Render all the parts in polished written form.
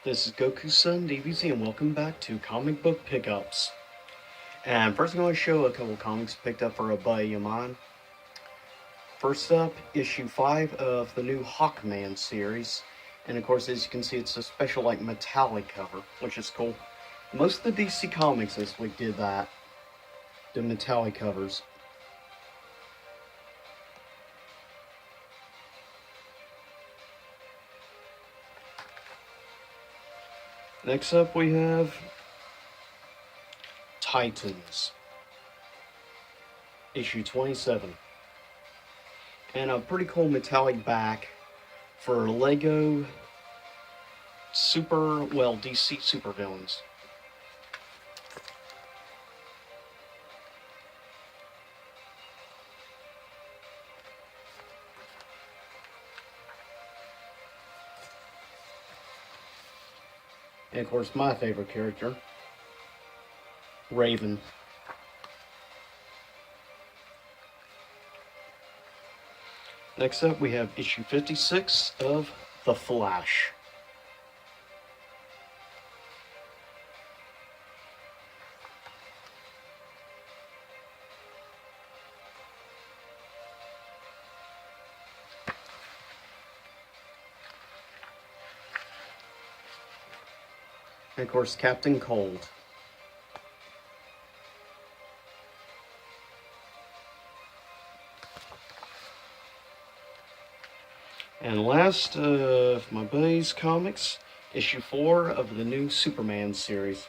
This is Goku-san DBZ and welcome back to Comic Book Pickups. And first I'm going to show a couple comics picked up for a buddy of mine. First up, issue 5 of the new Hawkman series. And of course, as you can see, it's a special metallic cover, which is cool. Most of the DC Comics this week did that. The metallic covers. Next up we have Titans, issue 27. And a pretty cool metallic back for LEGO DC supervillains. And of course, my favorite character, Raven. Next up, we have issue 56 of The Flash. And of course, Captain Cold. And last of my buddy's comics, issue 4 of the new Superman series.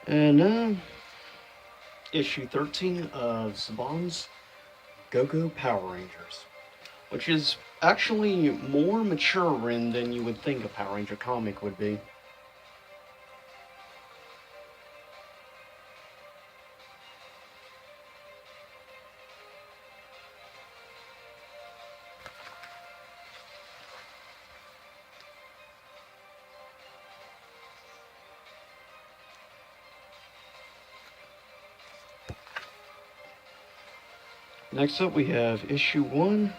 And now, issue 13 of Saban's Go-Go Power Rangers, which is actually more mature than you would think a Power Ranger comic would be. Next up, we have issue 1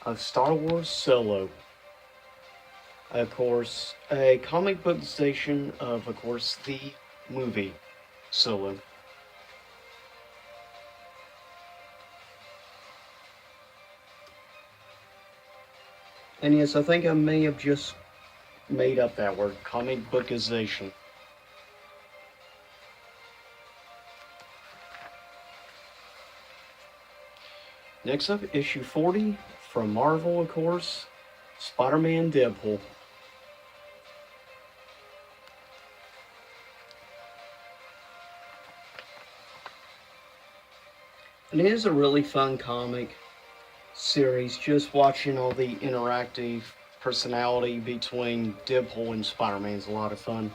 of Star Wars Solo. Of course, a comic bookization of course, the movie Solo. And yes, I think I may have just made up that word, comic bookization. Next up, issue 40 from Marvel, of course, Spider-Man Deadpool. And it is a really fun comic series, just watching all the interactive personality between Deadpool and Spider-Man is a lot of fun.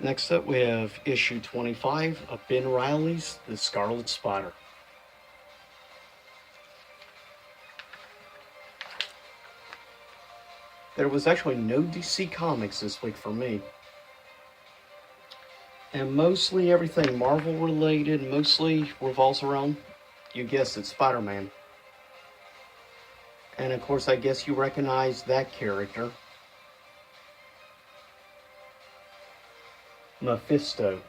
Next up, we have issue 25 of Ben Reilly's The Scarlet Spider. There was actually no DC Comics this week for me. And mostly everything Marvel related mostly revolves around, you guessed it, Spider-Man. And of course, I guess you recognize that character, Mephisto.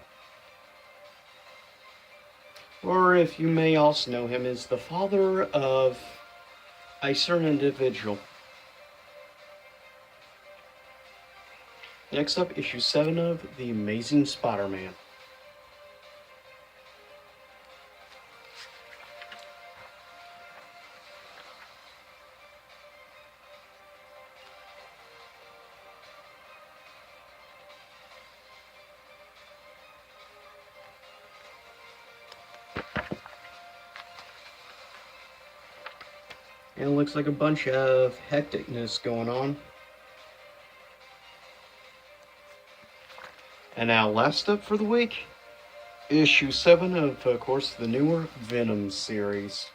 Or if you may also know him as the father of a certain individual. Next up, issue 7 of The Amazing Spider-Man. And it looks like a bunch of hecticness going on. And now, last up for the week, issue 7 of course, the newer Venom series.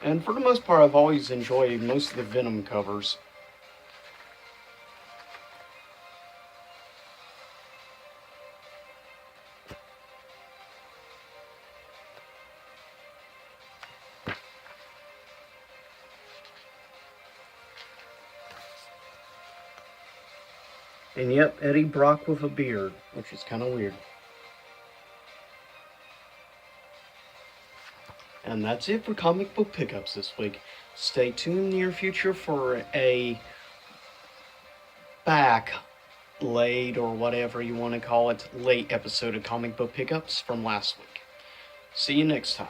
And for the most part, I've always enjoyed most of the Venom covers. And yep, Eddie Brock with a beard, which is kind of weird. And that's it for comic book pickups this week. Stay tuned in the near future for a back late, or whatever you want to call it, late episode of comic book pickups from last week. See you next time.